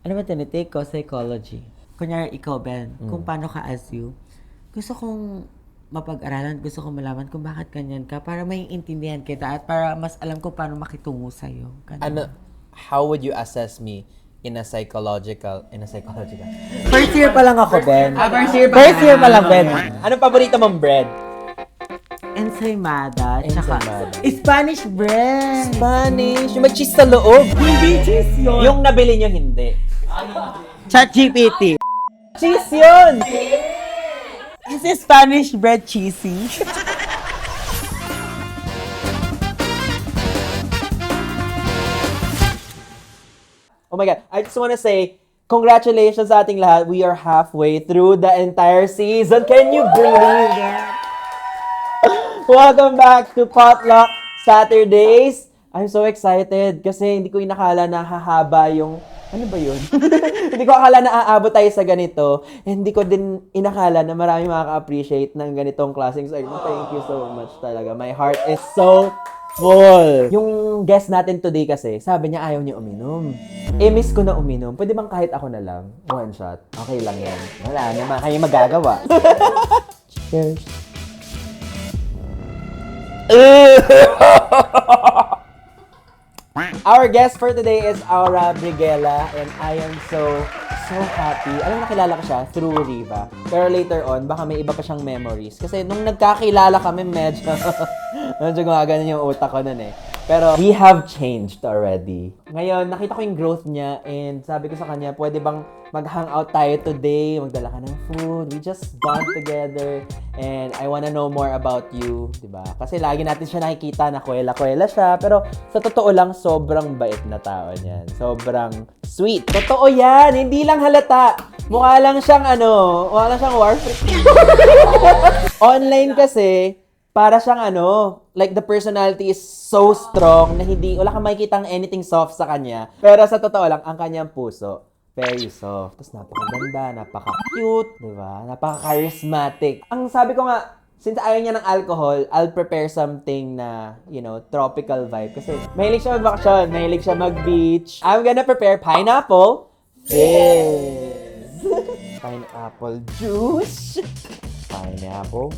ano ba tinitake ko? Psychology. Kunyari, ikaw, Ben, kung paano ka as you, gusto kong mapag-aralan, gusto kong malaman kung bakit ganyan ka para maiintindihan kita at para mas alam ko paano makitungo sa'yo. Ano, how would you assess me in a psychological? First year pa lang ako, Ben. First year pa lang, Ben. Anong paborito mong bread? Ensaymada. Tsaka, Ensaymada. Spanish bread. Spanish. Yung may cheese sa loob. Hindi cheese yun. Yung nabili nyo, hindi. ChatGPT. Cheese yun! Is this Spanish bread cheesy? Oh my God. I just wanna say, congratulations sa ating lahat. We are halfway through the entire season. Can you believe that? Welcome back to Potluck Saturdays. I'm so excited kasi hindi ko inakala na hahaba yung... Ano ba yun? Hindi ko akala na aabot tayo sa ganito. Hindi ko din inakala na marami makaka-appreciate ng ganitong klaseng segment. Thank you so much talaga. My heart is so full. Yung guest natin today kasi, sabi niya ayaw niya uminom. Miss ko na uminom. Pwede bang kahit ako na lang? One shot. Okay lang yan. Wala naman kayo magagawa. Cheers. Our guest for today is Aura Briguela and I am so happy. Alam mo, nakilala ko siya through Riva. Pero later on, baka may iba pa siyang memories. Kasi nung nagkakilala kami, medyo gumagano yung utak ko nun eh. Pero we have changed already. Ngayon, nakita ko yung growth niya and sabi ko sa kanya, pwede bang mag-hangout tayo today, magdala ka ng food, we just bond together, and I wanna know more about you, diba? Kasi lagi natin siya nakikita na kuwela-kuwela siya, pero sa totoo lang, sobrang bait na tao niyan. Sobrang sweet. Totoo yan, hindi lang halata. Mukha lang siyang war freak. Online kasi, para siyang like the personality is so strong na wala kang makikitang anything soft sa kanya. Pero sa totoo lang, ang kanyang puso, very soft. Tapos napakaganda, napaka-cute, di ba? Napaka-charismatic. Ang sabi ko nga, since ayaw niya ng alcohol, I'll prepare something na, tropical vibe. Kasi mahilig siya mag-vacation, mahilig siya mag-beach. I'm gonna prepare pineapple fizz. Pineapple juice. Pineapple.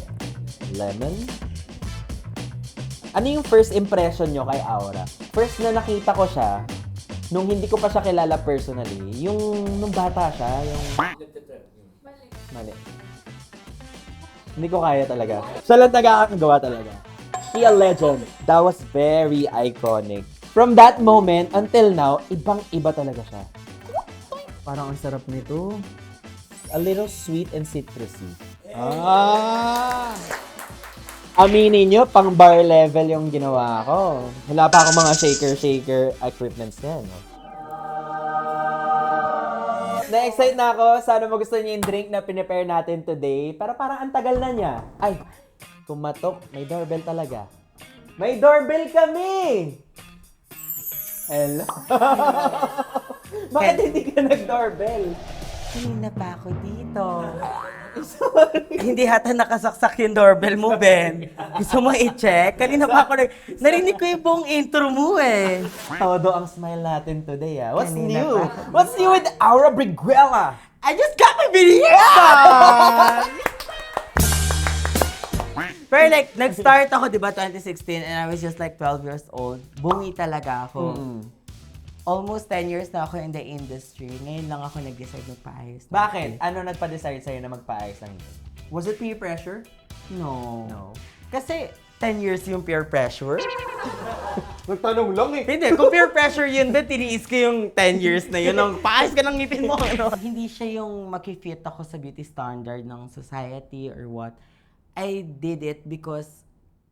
Lemon. Ano yung first impression nyo kay Aura? First na nakita ko siya, nung hindi ko pa siya kilala personally, nung bata siya, Mali. Hindi ko kaya talaga. Siya lang nagkakagawa talaga. She a legend. That was very iconic. From that moment until now, ibang-iba talaga siya. Parang ang sarap nito. A little sweet and citrusy. Aminin nyo, pang bar level yung ginawa ko. Wala pa akong mga shaker equipments yan. Na-excite na ako. Sana magustuhan niyo yung drink na pinipare natin today. Pero parang ang tagal na niya. Ay, kumatok. May doorbell talaga. May doorbell kami! Hello? Bakit hindi ka nag-doorbell? Kanina pa ako dito. Hindi hata nakasaksak yung doorbell mo, Ben. Gusto mo i-check? Kanina pa ako narinig ko yung buong intro mo eh. Todo ang smile natin today, ah. What's Kanina new? pa. What's new with Aura Briguela? I just got my video! Pero like, nag-start ako, di ba, 2016, and I was just like 12 years old. Bungi talaga ako. Almost 10 years na ako in the industry. Ngayon lang ako nag-decide magpaayos. Bakit? Ano nagpa-decide sa'yo na magpaayos ng ito? Was it peer pressure? No. No. Kasi 10 years yung peer pressure. Nagtanong lang eh. Hindi, kung peer pressure yun, then tiniis ko yung 10 years na yun. Nung paayos ka ng ngipin mo. Ano? Hindi siya yung makifit ako sa beauty standard ng society or what. I did it because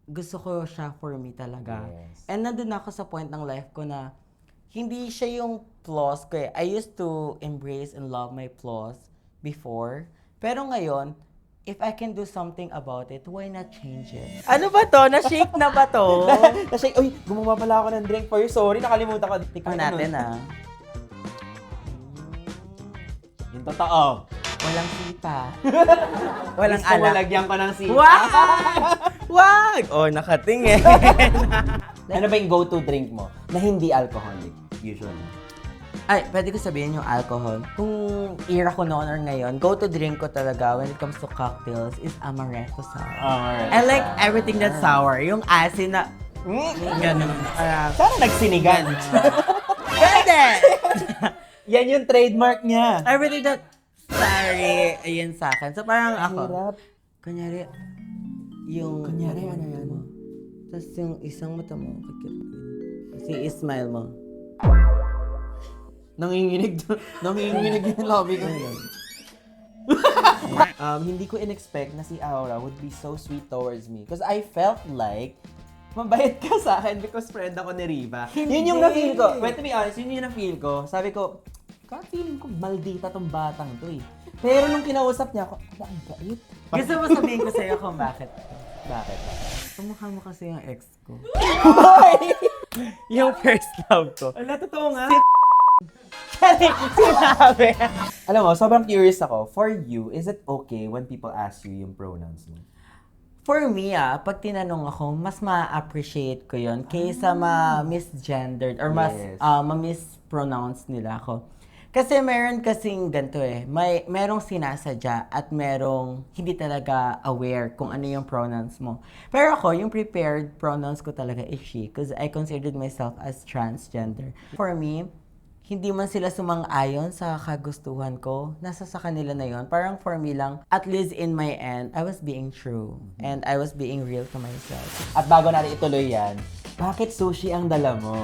gusto ko siya for me talaga. Yes. And nandun ako sa point ng life ko na hindi siya yung flaws ko eh. I used to embrace and love my flaws before. Pero ngayon, if I can do something about it, why not change it? Ano ba to? Na-shake na ba to? Kasi, uy, gumawa pala ako ng drink for you. Sorry, nakalimutan ko. Tikman natin ah. Yung totoo. Walang sipa. Walang Gusto mo alak. lagyan ko ng sipa. Wag! Wag! Oh, nakatingin. Ano ba yung go-to drink mo na hindi alcoholic, usually? Ay, pwede ko sabihin yung alcohol. Kung era ko noon or ngayon, go-to drink ko talaga when it comes to cocktails is amaretto sour. I like everything that's sour. Yung asin na, ganun. Sana nagsinigan. Pwede! Yan yung trademark niya. Everything that sorry, ayun sa akin. So parang ako, Hirap. kunyari, yung... Kunyari, ano yan? Tapos yung isang mata mo, kasi smile mo. Nanginginig yung lobby ko. Hindi ko in-expect na si Aura would be so sweet towards me. Because I felt like mabait ka sa akin because friend ako ni Riva. Yun yung na-feel ko. But to be honest, yun yung na-feel ko. Sabi ko, feeling ko maldita tong batang to eh. Pero nung kinausap niya ako, ang bait. Gusto mo sabihin ko sa'yo kung bakit? Bakit? Tumukha mo kasi yung ex ko. Hoy! Yung first love ko. Wala, totoo nga. Sinabi. Alam mo, sobrang curious ako. For you, is it okay when people ask you yung pronouns mo? For me, pag tinanong ako, mas ma-appreciate ko yon kaysa ma-misgendered or mas Yes. ma-mispronounce nila ako. Kasi meron kasing ganito merong sinasadya at merong hindi talaga aware kung ano yung pronouns mo. Pero ako, yung prepared pronouns ko talaga is she because I considered myself as transgender. For me, hindi man sila sumang-ayon sa kagustuhan ko, nasa sa kanila na yon. Parang for me lang, at least in my end, I was being true. And I was being real to myself. At bago natin ituloy yan, bakit sushi ang dala mo?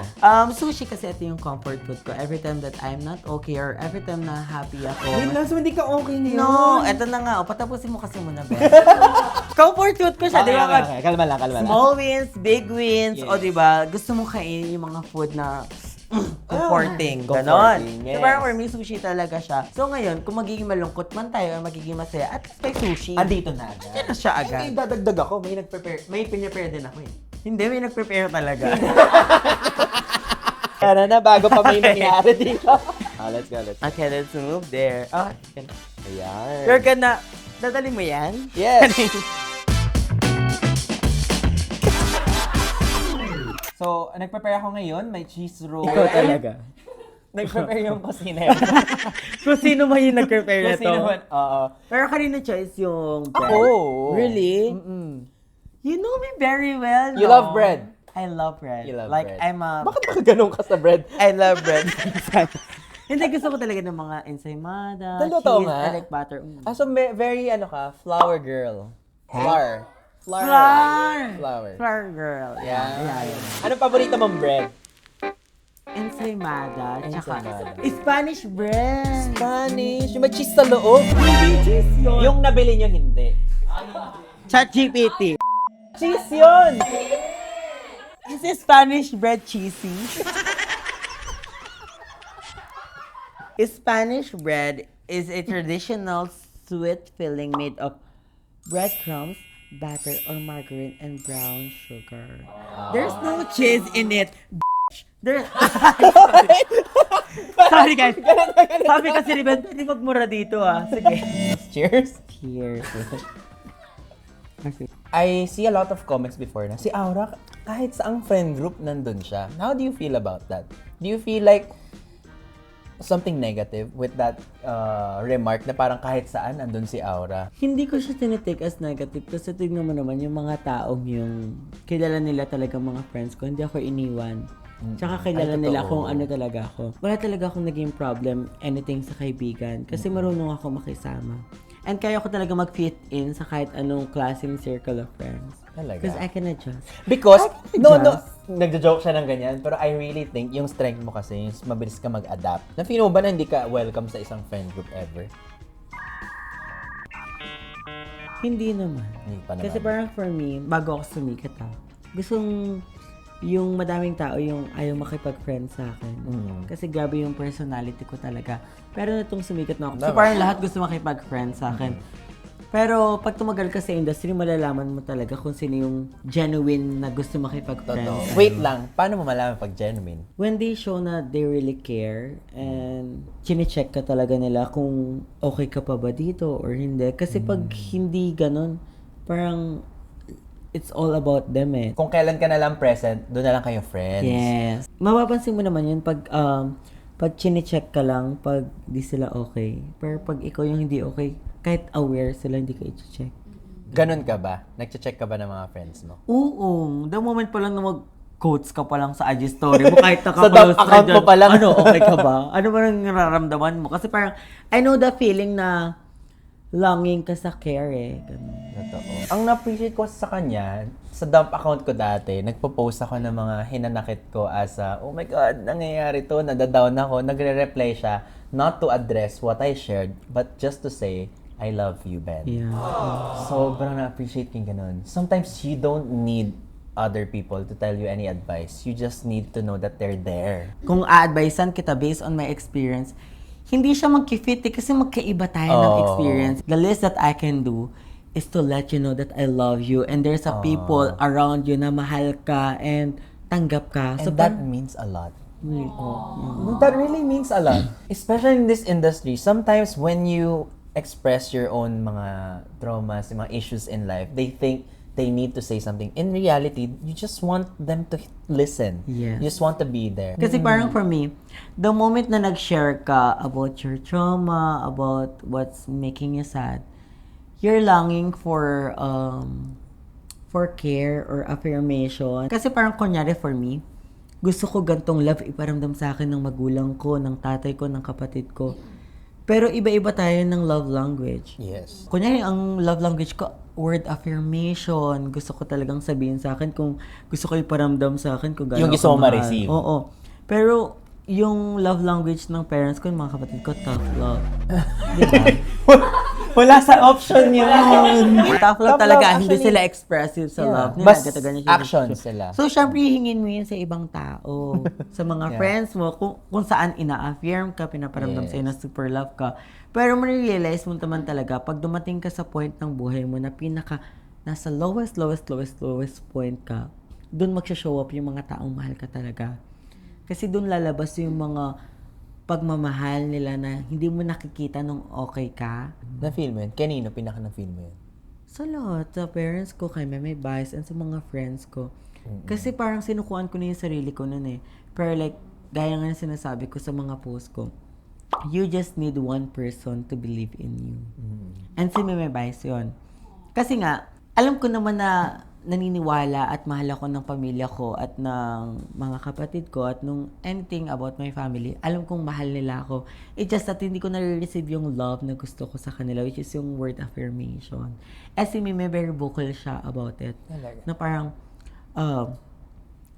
Sushi kasi ito yung comfort food ko. Every time that I'm not okay or every time na happy ako. Wait lang, so hindi ka okay ngayon? No, eto na nga. Patapusin mo kasi muna, Ben. Comfort food ko siya, di ba? Okay. Kalma lang. Small wins, big wins. Yes. O di ba, gusto mo kainin yung mga food na comforting. Comforting, Ganon. yes. So parang for me, sushi talaga siya. So ngayon, kung magiging malungkot man tayo or magiging masaya, at least may sushi. Andito na agad. Yan na siya agad. Ay, dadagdag ako. May pinipare din ako eh. Hindi, may nag-prepare talaga. Kaya na, bago pa may nangyari dito. Let's go. Okay, let's move there. Ayan. You're gonna... Dadali mo yan? Yes. So, nag-prepare ako ngayon. May cheese roll. Ikaw talaga. Nag-prepare yung kusina. Kung sino man yung nag-prepare na to. Kusina man. Oo. Pero kanina choice yung bread. Ako. Really? Mm-mm. You know me very well, no? You love bread. I love bread. You love like, bread. I'm a... Bakit baka ganun ka sa bread? I love bread. Hindi, gusto ko talaga ng mga ensaymada, Totoo cheese, nga? I like butter. So very, flower girl. Flower. Flour girl. Yeah. Anong paborito mong bread? Ensaymada. Tsaka Ensaymada. Spanish bread. Spanish. Yung may cheese sa loob. Hindi cheese yun. Yung nabili nyo, hindi. ChatGPT. Cheese yun! Is this Spanish bread cheesy? Spanish bread is a traditional sweet filling made of breadcrumbs, butter, or margarine and brown sugar. There's no cheese in it. There's... Sorry guys. Sabi kasi ni Ben, pwede magmura dito Sige. Cheers! Cheers. I see a lot of comments before na si Aura, kahit saang friend group, nandun siya. How do you feel about that? Do you feel like something negative with that remark na parang kahit saan, nandun si Aura? Hindi ko siya tinitake as negative kasi tignan mo naman yung mga taong yung kilala nila talaga mga friends ko. Hindi ako iniwan. Tsaka kilala Ay, nila totoo. kung ano talaga ako. Wala talaga akong naging problem anything sa kaibigan kasi marunong ako makisama. And kaya ko talaga mag-fit in sa kahit anong klaseng circle of friends. Talaga? Because I can adjust. Because, I can no, adjust. nagjo-joke siya ng ganyan, pero I really think yung strength mo kasi, yung mabilis ka mag-adapt. Na-feel mo ba na hindi ka welcome sa isang friend group ever? Hindi naman. Hindi pa naman. Kasi parang for me, bago ako sumikat gustong yung madaming tao yung ayaw makipag-friend sa akin. Kasi grabe yung personality ko talaga. Pero natong sumikat na ako. So parang lahat gusto makipag-friend sa akin. Pero pag tumagal ka sa industry, malalaman mo talaga kung sino yung genuine na gusto makipag-friend. Totoo. Wait lang, paano mo malaman pag genuine? When they show na they really care and chine-check ka talaga nila kung okay ka pa ba dito or hindi. Kasi pag hindi ganun, parang it's all about them Kung kailan ka na lang present, doon na lang kayo friends. Yes. Mapapansin mo naman yun pag pag chine-check ka lang, pag di sila okay. Pero pag ikaw yung hindi okay, kahit aware sila, hindi ka i-check. Ganun ka ba? Nagche-check ka ba ng mga friends mo? Oo. The moment pa lang na mag-quotes ka pa lang sa IG story mo, kahit Sa naka-close dump account ka mo dyan, pa lang. ano, okay ka ba? Ano ba nang nararamdaman mo? Kasi parang, I know the feeling na longing ka sa care eh. Ganun. Totoo. Ang na-appreciate ko sa kanya, sa dump account ko dati, nagpo-post ako ng mga hinanakit ko as oh my God, nangyayari to, nadadown ako, nagre-reply siya, not to address what I shared, but just to say, I love you, Ben. Yeah. Sobrang na-appreciate yung ganun. Sometimes you don't need other people to tell you any advice. You just need to know that they're there. Kung a-advisean kita based on my experience, hindi siya magki-fit kasi magkaiba tayo ng Oh. experience. The least that I can do is to let you know that I love you and there's a people around you na mahal ka and tanggap ka. And that means a lot. Oh. That really means a lot. Especially in this industry, sometimes when you express your own mga traumas, mga issues in life, they think they need to say something. In reality, you just want them to listen. Yes. You just want to be there. Kasi parang for me, the moment na nag-share ka about your trauma, about what's making you sad, you're longing for care or affirmation. Kasi parang kunyari for me, gusto ko gantong love iparamdam sa akin ng magulang ko, ng tatay ko, ng kapatid ko. Pero iba-iba tayo ng love language. Yes. Kunyari, ang love language ko, word affirmation. Gusto ko talagang sabihin sa akin kung gusto ko iparamdam sa akin kung gano'n Yung gusto ako mo mahal. ma-receive. Oo. Pero yung love language ng parents ko, ng mga kapatid ko, tough love. Diba? Wala sa option yun. Tough love Tough talaga. love, Hindi actually. sila expressive sa love. Nila, Mas ganyan siya. actions sila. So, syempre, hihingin mo yun sa ibang tao. Sa mga friends mo, kung saan ina-affirm ka, pinaparamdam sa'yo na super love ka. Pero marirealize mo naman talaga, pag dumating ka sa point ng buhay mo na nasa lowest point ka, dun magsha-show up yung mga taong mahal ka talaga. Kasi dun lalabas yung mga pagmamahal nila na hindi mo nakikita nung okay ka. Na-feel mo yun? Kanino pinaka na-feel mo yun? Sa lahat, sa parents ko, kay Meme Vice, and sa mga friends ko. Kasi parang sinukuan ko na yung sarili ko nun eh. Pero like, gaya nga sinasabi ko sa mga post ko, you just need one person to believe in you. And si Meme Vice yun. Kasi nga, alam ko naman na naniniwala at mahal ako ng pamilya ko at ng mga kapatid ko at nung anything about my family, alam kong mahal nila ako. It's just that hindi ko nare-receive yung love na gusto ko sa kanila, which is yung word affirmation. Eh si Mime, very vocal siya about it. Talaga? Na parang,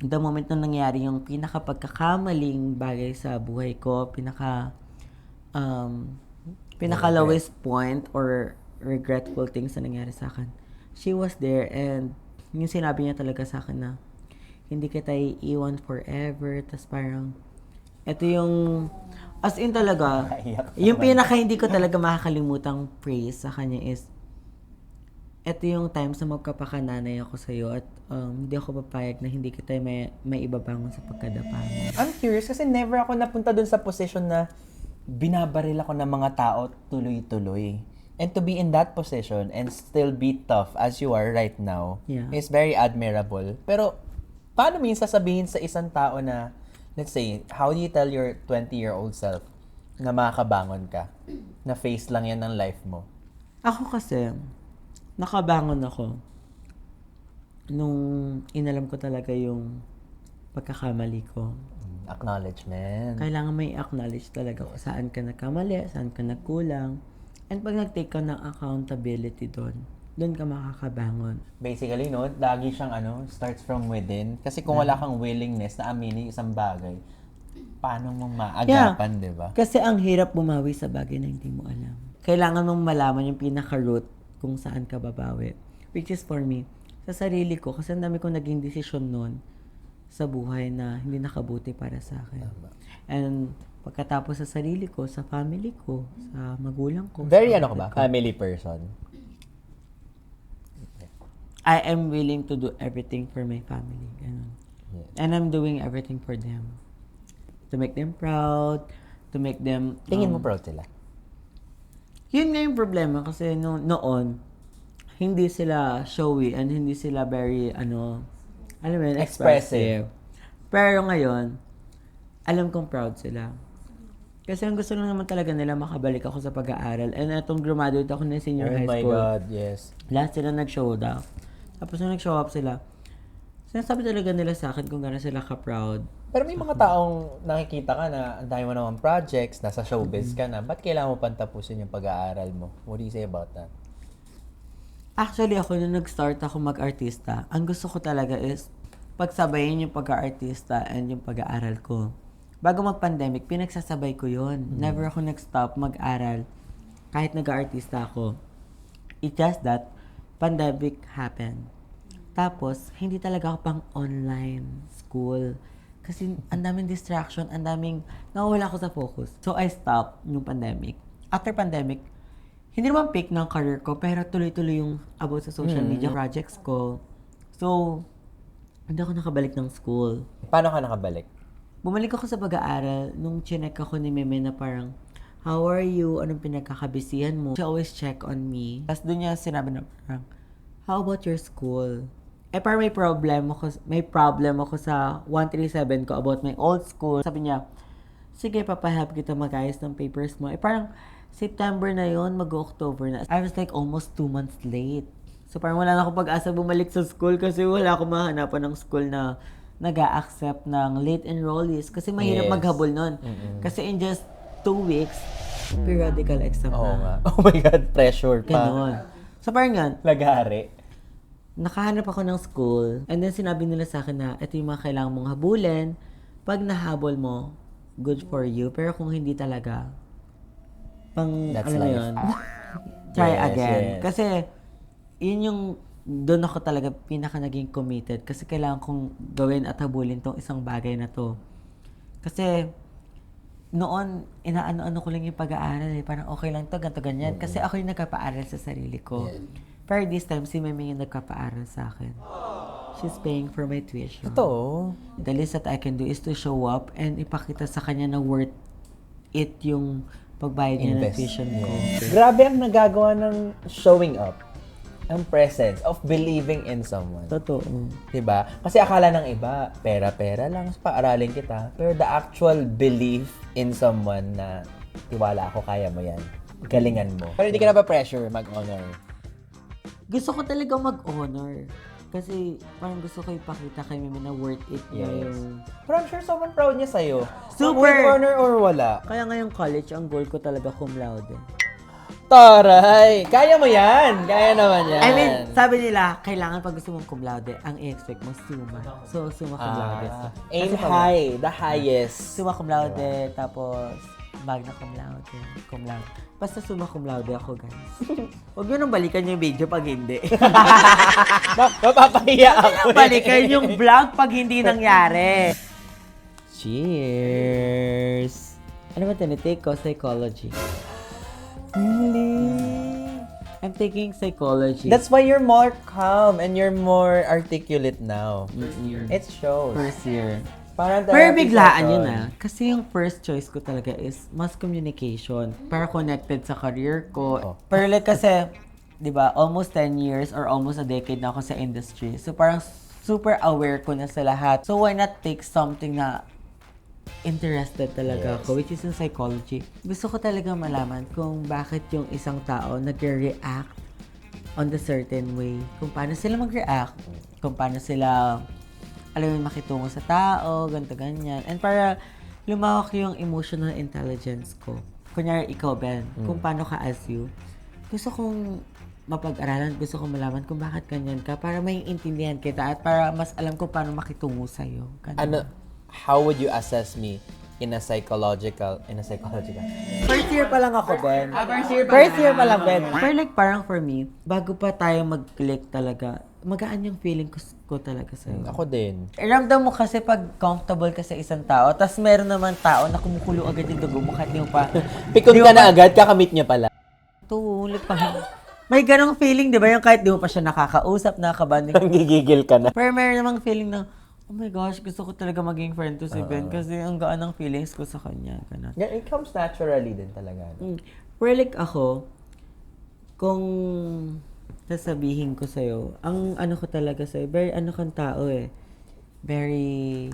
the moment na nangyari yung pinaka-pagkakamaling bagay sa buhay ko, pinaka-lowest point or regretful things na nangyari sa akin, she was there and yung sinabi niya talaga sa akin na hindi kita iiwan forever. Tapos parang, ito yung, as in talaga, yung pinaka hindi ko talaga makakalimutang praise sa kanya is, ito yung times na magkapakananay ako sa'yo at hindi ako papayag na hindi kita may ibabangon sa pagkadapa mo. I'm curious kasi never ako napunta dun sa position na binabaril ako ng mga tao tuloy-tuloy. And to be in that position and still be tough as you are right now is very admirable. Pero, paano minsan sasabihin sa isang tao na, let's say, how do you tell your 20-year-old self na makakabangon ka? Na face lang yan ng life mo? Ako kasi, nakabangon ako nung inalam ko talaga yung pagkakamali ko. Acknowledgement. Kailangan may acknowledge talaga kung saan ka nagkamali, saan ka nagkulang. And pag nag-take ka ng accountability doon ka makakabangon. Basically, no, lagi siyang starts from within. Kasi kung wala kang willingness na aminin isang bagay, paano mo maagapan, di ba? Kasi ang hirap bumawi sa bagay na hindi mo alam. Kailangan mong malaman yung pinaka-root kung saan ka babawi. Which is for me, sa sarili ko, kasi ang dami kong naging desisyon noon sa buhay na hindi nakabuti para sa akin. And pagkatapos sa sarili ko, sa family ko, sa magulang ko. Very ka ba? Family person. I am willing to do everything for my family. Ganun. Yes. And I'm doing everything for them. To make them proud, to make them... Tingin mo proud sila? Yun nga yung problema kasi noon, hindi sila showy and hindi sila very, alam mo yun, expressive. Pero ngayon, alam kong proud sila. Kasi ang gusto lang naman talaga nila makabalik ako sa pag-aaral. And etong graduate ako ng senior Oh high my school. God, yes. Lahat sila nag-show up. Tapos nung nag-show up sila, sinasabi talaga nila sa akin kung gano'n sila ka-proud. Pero may mga taong nakikita ka na ang dami mo naman projects, nasa showbiz ka na, ba't kailangan mo pang tapusin yung pag-aaral mo? What do you say about that? Actually, ako nung nag-start ako mag-artista, ang gusto ko talaga is pagsabayin yung pag-aartista and yung pag-aaral ko. Bago mag-pandemic, pinagsasabay ko yun. Never ako nag-stop mag-aral kahit nag-aartista ako. It's just that pandemic happened. Tapos, hindi talaga ako pang online school. Kasi ang daming distraction, ang daming, nawawala ako sa focus. So, I stopped yung pandemic. After pandemic, hindi naman peak ng career ko, pero tuloy-tuloy yung about sa social media projects ko. So, hindi ako nakabalik ng school. Paano ka nakabalik? Bumalik ako sa pag-aaral nung chinek ako ni Meme na parang, how are you? Anong pinagkakabisihan mo? She always check on me. Tapos doon niya sinabi na parang, how about your school? Parang may problem ako sa 137 ko about my old school. Sabi niya, sige, papahelp kita mag-ayos ng papers mo. Parang September na yon, mag-October na. I was like almost 2 months late. So parang wala na akong pag-asa bumalik sa school kasi wala akong mahanapan ng school na nag-a-accept ng late enrollees. Kasi mahirap Yes. maghabol nun. Kasi in just 2 weeks, periodical exam Oo na. nga. Oh my God, pressure pa. Ganon. So parang yan, Lagari. nakahanap ako ng school, and then sinabi nila sa akin na ito yung mga kailangan mong habulin. Pag nahabol mo, good for you. Pero kung hindi talaga, That's ano na life. yun, try Yes, again. yes. Kasi, yun yung, doon ako talaga pinaka naging committed. Kasi kailangan kong gawin at habulin tong isang bagay na to. Kasi, noon, inaano-ano ko lang yung pag-aaral eh. Parang okay lang to, ganito, ganyan. Kasi ako yung nagpapaaral sa sarili ko. Yeah. Pero this time, si Meme yung nagpapaaral sa akin. She's paying for my tuition. Totoo. The least that I can do is to show up and ipakita sa kanya na worth it yung pagbayad niya ng Invest. tuition ko. Grabe ang nagagawa ng showing up. Ang presence of believing in someone. Totoo. Diba? Kasi akala ng iba, pera-pera lang, paaralin kita. Pero the actual belief in someone na tiwala ako, kaya mo yan. Galingan mo. Pero hindi ka na ba pressure mag-honor? Gusto ko talaga mag-honor. Kasi parang gusto ko ipakita kay Meme na worth it niya Yes. yung... Pero I'm sure someone proud niya sa'yo. Super! With honor or wala? Kaya ngayong college, ang goal ko talaga cum laude. Taray! Kaya mo yan! Kaya naman yan. I mean, sabi nila, kailangan pag gusto mong cum laude, ang i-expect mo, summa. So, summa cum laude. Aim Kasi pag- high. The highest. Summa cum laude, tapos magna cum laude, cum laude. Basta summa cum laude ako, guys. Huwag nyo nang balikan yung video pag hindi. Mapapahiya ako. Balikan yung vlog pag hindi nangyari. Cheers! Ano ba tinitake ko? Psychology. Really? I'm taking psychology. That's why you're more calm and you're more articulate now. It shows. first year. Parang Pero therapy biglaan session. yun ah. Kasi yung first choice ko talaga is mass communication. Para connected sa career ko. Oh. Pero like kasi, di ba, almost 10 years or almost a decade na ako sa industry. So parang super aware ko na sa lahat. So why not take something na interested talaga Yes. ako, which is in psychology. Gusto ko talaga malaman kung bakit yung isang tao nag-react on the certain way. Kung paano sila mag-react. Kung paano sila alam mo, makitungo sa tao, ganito, ganyan. And para lumawak yung emotional intelligence ko. Kunyari, ikaw, Ben, kung paano ka as you, gusto kong mapag-aralan, gusto kong malaman kung bakit ganyan ka para may intindihan kita at para mas alam ko paano makitungo sa'yo. Ganun. How would you assess me in a psychological? First year pa lang ako, Ben. First year pa lang, Ben. Pero like, parang for me, bago pa tayo mag-click talaga, magaan yung feeling ko talaga sa'yo. Ako din. Ramdam mo kasi pag comfortable ka sa isang tao, tas meron naman tao na kumukulo agad yung dugo mo kahit di mo pa... Pikon ka na agad, kakamit niya pala. Tulit pa. May ganong feeling, di ba? Yung kahit di mo pa siya nakakausap, nakakabanding. Nanggigigil ka na. Pero meron namang feeling na, oh my gosh, gusto ko talaga maging friend to si Ben kasi ang gaan ng feelings ko sa kanya. Ganun. Yeah, it comes naturally din talaga. Pero like ako, kung sasabihin ko sa'yo, ang ano ko talaga sa'yo, very ano kang tao eh. Very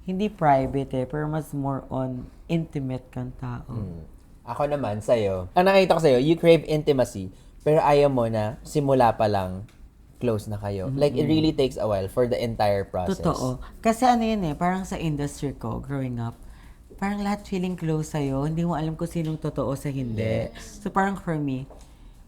hindi private pero mas more on intimate kang tao. Ako naman, sa'yo, ang nakita ko sa'yo, you crave intimacy, pero ayaw mo na simula pa lang close na kayo. Like, it really takes a while for the entire process. Totoo. Kasi ano yun parang sa industry ko, growing up, parang lahat feeling close sa'yo, hindi mo alam kung sinong totoo sa hindi. So parang for me,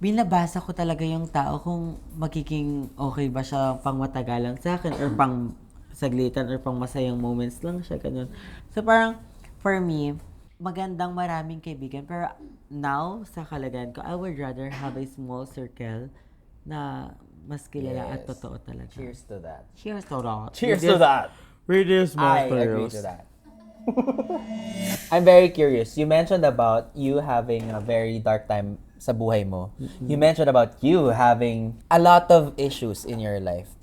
binabasa ko talaga yung tao kung magiging okay ba siya pang matagalan sa akin or pang saglitan or pang masayang moments lang siya, ganun. So parang, for me, magandang maraming kaibigan. Pero now, sa kalagayan ko, I would rather have a small circle na mas kilala at totoo talaga. Cheers to that. Cheers to that. Cheers to that. With this I agree to that. I'm very curious. You mentioned about you having a very dark time sa buhay mo. You mentioned about you having a lot of issues in your life.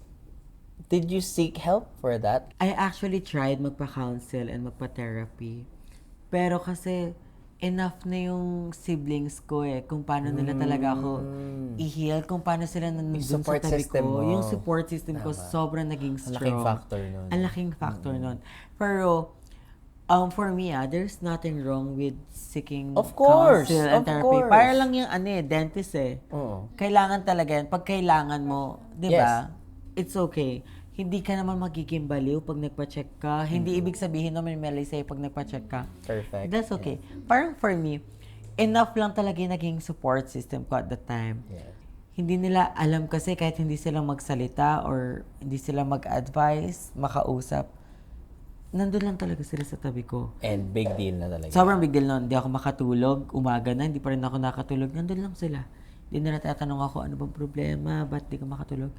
Did you seek help for that? I actually tried magpa-counsel and magpa-therapy. Pero kasi, enough na yung siblings ko kung paano nila talaga ako i-heal, kung paano sila nandun sa support tabi system ko. mo. Yung support system ko, sobrang naging strong. Ang laking factor nun. Ang laking factor nun. Pero, for me, there's nothing wrong with seeking Of course, counsel and of therapy. course. Para lang yung dentist Oo. Kailangan talaga yan. Pag kailangan mo, di ba? It's okay. Hindi ka naman magiging baliw pag nagpa-check ka. Hindi ibig sabihin naman may sa'yo pag nagpa-check ka. Perfect. That's okay. Parang for me, enough lang talaga yung naging support system ko at the time. Yeah. Hindi nila alam kasi kahit hindi sila magsalita or hindi sila mag-advise, makausap, nandun lang talaga sila sa tabi ko. And big deal na talaga. Sobrang big deal nun. Hindi ako makatulog. Umaga na, hindi pa rin ako nakatulog. Nandun lang sila. Hindi nila tatanong ako, ano bang problema? Ba't di ka makatulog?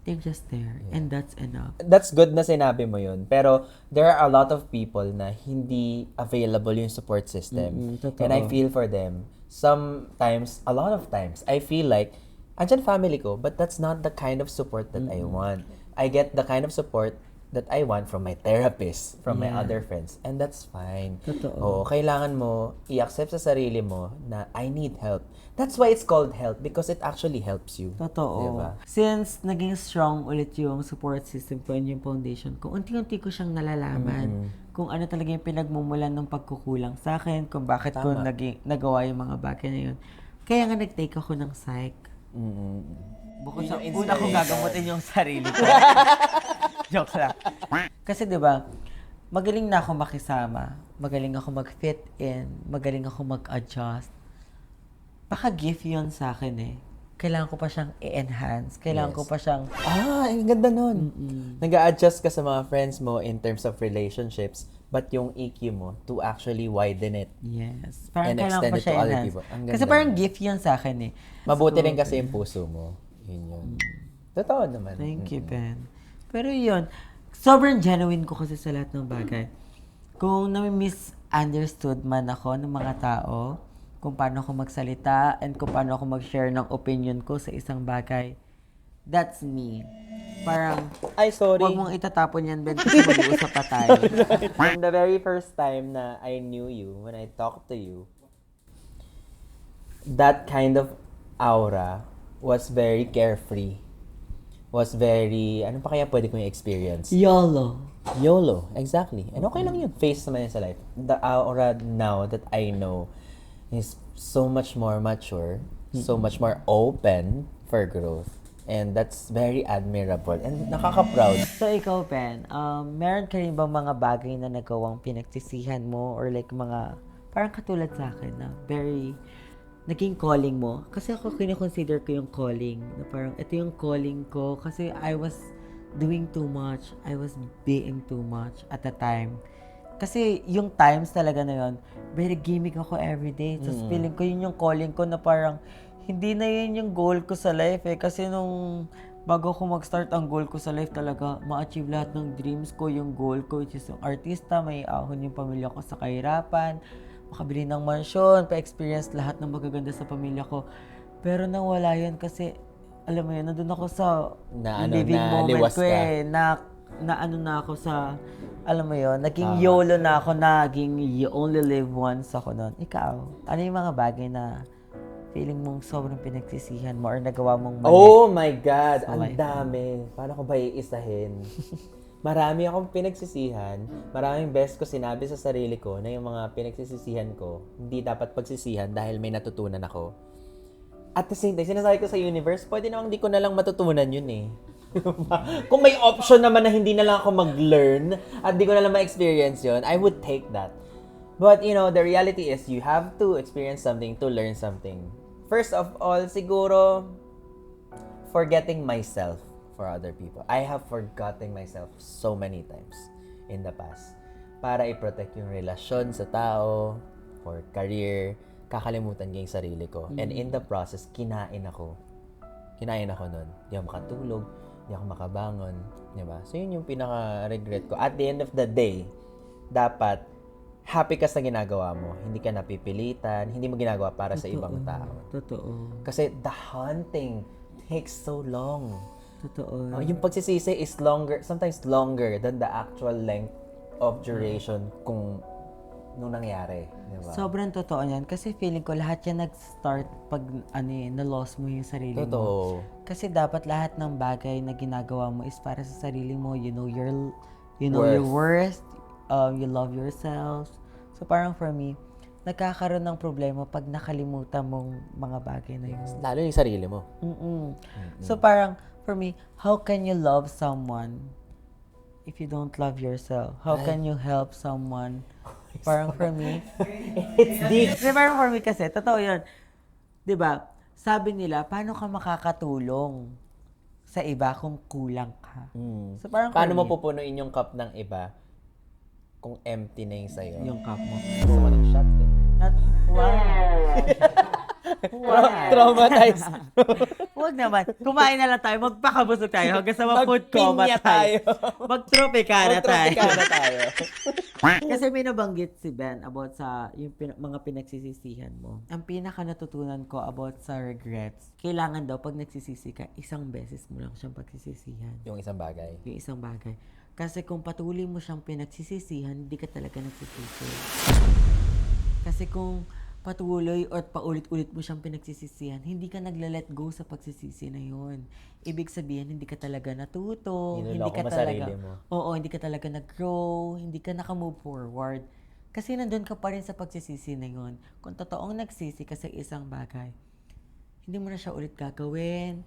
They're just there. And that's enough. That's good na sinabi mo yun. Pero there are a lot of people na hindi available yung support system. Totoo. And I feel for them. Sometimes, a lot of times, I feel like, andyan family ko, but that's not the kind of support that I want. I get the kind of support that I want from my therapist, from my other friends. And that's fine. Totoo. Oo, kailangan mo i-accept sa sarili mo na I need help. That's why it's called help, because it actually helps you. Totoo. Diba? Since naging strong ulit yung support system ko and yung foundation ko, unti-unti ko siyang nalalaman kung ano talaga yung pinagmumulan ng pagkukulang sa akin, kung bakit ko nagawa yung mga bagay na yun. Kaya nga nag-take ako ng psych. Bukod sa una kong gagamutin yung sarili ko. Joke lang. Kasi 'di ba, magaling na ako makisama, magaling ako mag-fit in, magaling ako mag-adjust. Baka gift 'yon sa akin Kailangan ko pa siyang i-enhance. Kailangan ko pa siyang Ang ganda nun. Nag-a-adjust ka sa mga friends mo in terms of relationships, but yung EQ mo to actually widen it. yes. Parang And kailangan ko extend pa it to siya other enhance. people. Ang ganda Kasi parang gift 'yon sa akin Mabuti rin kasi yung puso mo. Yun. Totoo naman. Thank you, Ben. Pero yun, sobrang genuine ko kasi sa lahat ng bagay. Kung nami-misunderstood man ako ng mga tao, kung paano ako magsalita, and kung paano ako mag-share ng opinion ko sa isang bagay, that's me. Parang, Ay, sorry. huwag mong itatapon yan, Ben, kasi mag-uusap pa tayo. From the very first time na I knew you, when I talked to you, that kind of aura was very carefree. Was very, ano pa kaya pwede kong experience? YOLO. YOLO, exactly. And okay lang yun. Face naman yun sa life. The aura now that I know is so much more mature, so much more open for growth. And that's very admirable and nakaka-proud. So, ikaw, Ben, meron ka rin bang mga bagay na nagawang pinagsisihan mo or like mga, parang katulad sa akin na very naging calling mo? Kasi ako kine-consider ko yung calling na parang ito yung calling ko kasi I was doing too much. I was being too much at the time. Kasi yung times talaga na yun, very gimmick ako everyday. So feeling ko yun yung calling ko na parang hindi na yun yung goal ko sa life Kasi nung bago ko mag-start ang goal ko sa life talaga, ma-achieve lahat ng dreams ko, yung goal ko which is yung artista, may ahon yung pamilya ko sa kahirapan, makabili ng mansyon, pa-experience lahat ng magaganda sa pamilya ko. Pero nawala yun kasi, alam mo yun, nandun ako sa living moment ko na ano na ako sa, alam mo yun, naging YOLO na ako, naging you only live once ako nun. Ikaw, ano yung mga bagay na feeling mong sobrang pinagsisihan mo or nagawa mong mali? Oh my God! Sa Ang life. dami. Paano ko ba iisahin? marami akong pinagsisihan. Maraming beses ko sinabi sa sarili ko na yung mga pinagsisisihan ko, hindi dapat pagsisihan dahil may natutunan ako. At the same time, sinasabi ko sa universe, pwede namang di ko na lang matutunan yun eh. Kung may option naman na hindi na lang ako mag-learn at di ko na lang ma-experience yun, I would take that. But, the reality is you have to experience something to learn something. First of all, siguro, forgetting myself for other people. I have forgotten myself so many times in the past. Para i-protect yung relasyon sa tao, for career, kakalimutan ko yung sarili ko. And in the process, kinain ako. Kinain ako nun. Di ako makatulog, di ako makabangon. Diba? So, yun yung pinaka-regret ko. At the end of the day, dapat happy ka sa ginagawa mo. Hindi ka napipilitan. Hindi mo ginagawa para sa ibang tao. Totoo. Kasi the hunting takes so long. Totoo. Yung pagsisisi is longer, sometimes longer than the actual length of duration nung nangyari. Diba? Sobrang totoo yan. Kasi feeling ko lahat yan nag-start pag na-loss mo yung sarili mo. Totoo. Kasi dapat lahat ng bagay na ginagawa mo is para sa sarili mo. You know your worth. You love yourself. So parang for me, nagkakaroon ng problema pag nakalimutan mong mga bagay na yun. Lalo yung sarili mo. So parang for me, how can you love someone if you don't love yourself? How can you help someone? Parang for me, It's deep. Kasi parang for me kasi, totoo yun. 'Di ba? Sabi nila, paano ka makakatulong sa iba kung kulang ka? So parang Paano for mo me, pupunuin yung cup ng iba kung empty na yung sa'yo? yung cup mo? Gusto mo ng shot eh. Wow. Traumatized. Huwag naman. Kumain na lang tayo. Magpakabusog tayo. Hanggang sa mag-food coma Magpinya tayo. Mag-tropicana tayo. Magtropicana tayo. Kasi may nabanggit si Ben about sa yung mga pinagsisisihan mo. Ang pinaka natutunan ko about sa regrets, kailangan daw pag nagsisisi ka, isang beses mo lang siyang pagsisisihan. Yung isang bagay. Yung isang bagay. Kasi kung patuloy mo siyang pinagsisisihan, hindi ka talaga nagsisisi. Kasi kung patuloy or paulit-ulit mo siyang pinagsisisihan, hindi ka nagla-let go sa pagsisisi na yun. Ibig sabihin, hindi ka talaga natuto, hindi ka mo talaga, sarili mo. oo, hindi ka talaga nag-grow, hindi ka naka-move forward. Kasi nandun ka pa rin sa pagsisisi na yun. Kung totoong nagsisi ka sa isang bagay, hindi mo na siya ulit gagawin,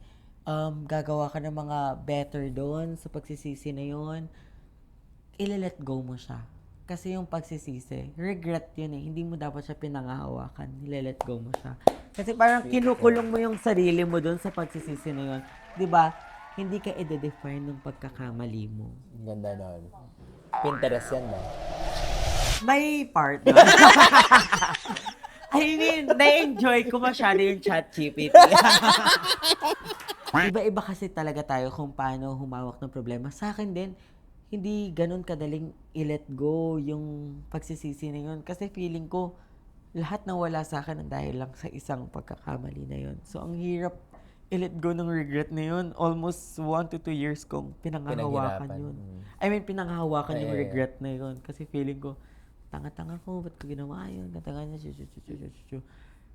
gagawa ka ng mga better doon sa pagsisisi na yun, ila-let go mo siya. Kasi yung pagsisisi, regret yun eh. Hindi mo dapat siya pinangahawakan. Nile-let go mo siya. Kasi parang kinukulong mo yung sarili mo dun sa pagsisisi na yun. 'Di ba? Hindi ka i-define ng pagkakamali mo. Ganda nun. Pinterest yan ba? May part na. I mean, na-enjoy ko masyado yung ChatGPT. Iba-iba kasi talaga tayo kung paano humawak ng problema. Sa akin din, hindi ganun kadaling i-let go yung pagsisisi na yun. Kasi feeling ko, lahat na wala sa akin ang dahil lang sa isang pagkakamali na yun. So, ang hirap i-let go ng regret na yun. Almost 1 to 2 years kong pinanghahawakan Pinaghirapan. yun. I mean, pinanghahawakan yung Eh. regret na yun. Kasi feeling ko, tanga-tanga ko, ba't ko ginawa yun? Tanga-tanga niya,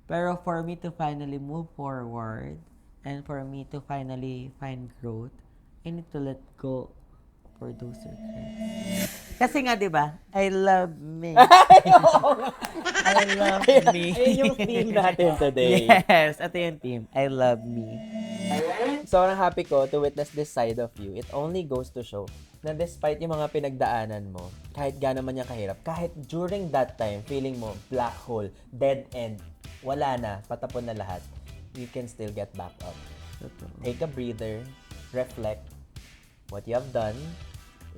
Pero for me to finally move forward, and for me to finally find growth, I need to let go for those regrets. Kasi nga, di ba? I love me. I love me. Ayun yung theme natin today. Yes, ito yung theme. I love me. Sobrang happy ko to witness this side of you. It only goes to show na despite yung mga pinagdaanan mo, kahit gaano man yung kahirap, kahit during that time, feeling mo, black hole, dead end, wala na, patapon na lahat, you can still get back up. Totoo. Take a breather, reflect what you have done,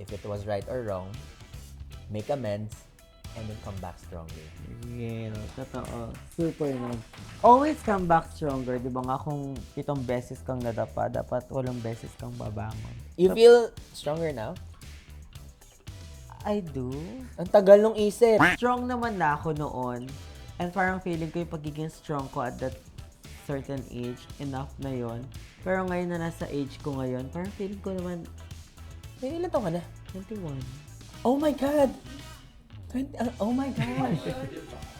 if it was right or wrong, make amends, and then come back stronger. Real. Totoo. Super nun. Always come back stronger. Di ba nga kung 7 beses kang nadapa, dapat 8 beses kang babangon. You feel stronger now? I do. Ang tagal nung isip. Strong naman na ako noon. And parang feeling ko yung pagiging strong ko at that certain age, enough na yon. Pero ngayon na nasa age ko ngayon, parang feeling ko naman, Ilan taon ka na? 21. Oh my God! Oh my God!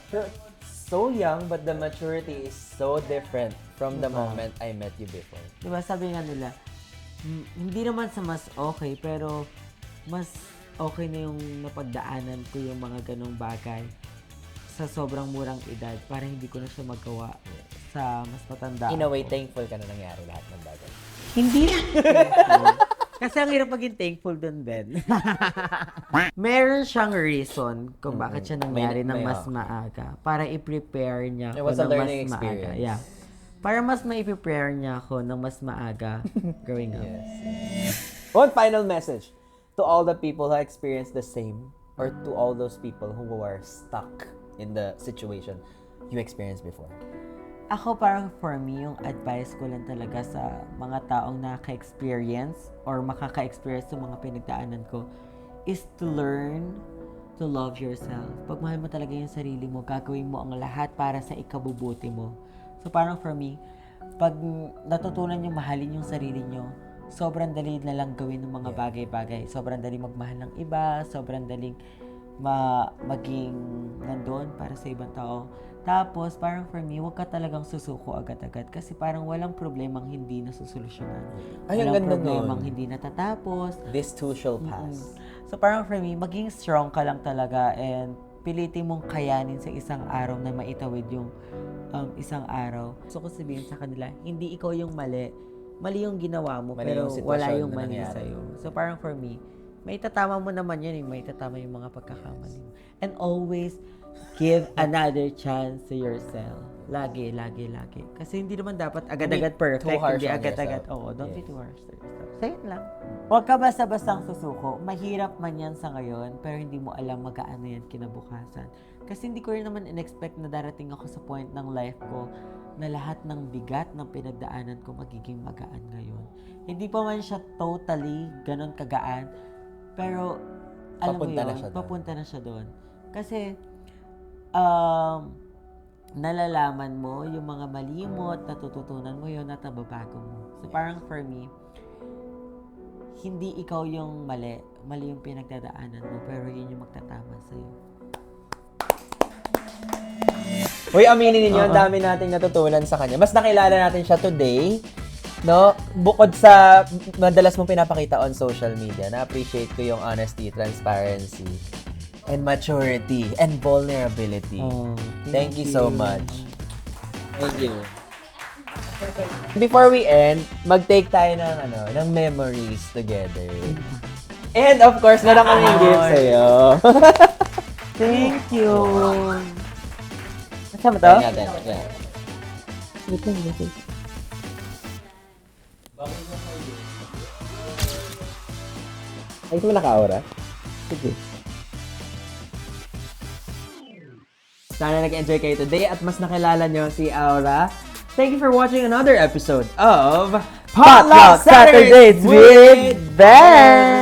You're so young, but the maturity is so different from the moment I met you before. Diba sabi nga nila, hindi naman sa mas okay, pero mas okay na yung napagdaanan ko yung mga ganong bagay sa sobrang murang edad para hindi ko na siya magawa sa mas matanda In a way, ako. thankful ka na nangyari lahat ng bagay. Hindi na thankful. Kasi ang hirap maging thankful dun din. Meron siyang reason kung bakit siya nangyari ng mas maaga. Para i-prepare niya It ako was a ng mas learning maaga. experience. Yeah. Para mas ma-prepare niya ako ng mas maaga growing up. Yes. One final message to all the people who experience the same or to all those people who are stuck in the situation you experienced before. Ako parang for me, yung advice ko lang talaga sa mga taong naka-experience or makaka-experience sa mga pinagdaanan ko is to learn to love yourself. Pag mahal mo talaga yung sarili mo, gagawin mo ang lahat para sa ikabubuti mo. So parang for me, pag natutunan nyo mahalin yung sarili nyo, sobrang dali na lang gawin ng mga bagay-bagay. Sobrang dali magmahal ng iba, sobrang daling maging nandun para sa ibang tao. Tapos, parang for me, huwag ka talagang susuko agad-agad kasi parang walang problemang hindi nasusolusyonan. Ay, ang Walang ganda problemang nun. hindi natatapos. This too shall pass. So parang for me, maging strong ka lang talaga and pilitin mong kayanin sa isang araw na maitawid yung isang araw. So kung sabihin sa kanila, hindi ikaw yung mali. Mali yung ginawa mo, Mali pero yung sitwasyon wala yung na mali nangyari. sa'yo. So parang for me, may tatama mo naman yun may tatama yung mga pagkakamali mo. And always, give another chance to yourself. Lagi. Kasi hindi naman dapat agad-agad perfect. too harsh Hindi on agad-agad. yourself. Oo, don't be Yes. too harsh to yourself. So yun lang. Huwag ka basta-bastang susuko. Mahirap man yan sa ngayon, pero hindi mo alam mag-aano yan kinabukasan. Kasi hindi ko rin naman in-expect na darating ako sa point ng life ko na lahat ng bigat ng pinagdaanan ko magiging magaan ngayon. Hindi pa man siya totally ganun kagaan, pero alam Papunta mo na yun, siya doon. papunta na siya doon. Kasi, nalalaman mo yung mga mali mo at natututunan mo yun at nababago mo. So parang for me, hindi ikaw yung mali yung pinagdadaanan mo, pero yun yung magtatama sa'yo. Uy, aminin ninyo, ang dami nating natutunan sa kanya. Mas nakilala natin siya today, no? Bukod sa madalas mong pinapakita on social media, na-appreciate ko yung honesty, transparency, and maturity, and vulnerability. Thank you so much. Thank you. Before we end, mag-take tayo ng memories together. And of course, meron kaming gift sa'yo. Thank you! Kasama to? Natin. Yeah. Wait lang. Ay, ito mo naka-aura? Sige. Sana nag-enjoy kayo today at mas nakilala nyo si Aura. Thank you for watching another episode of Potluck Saturdays with Ben!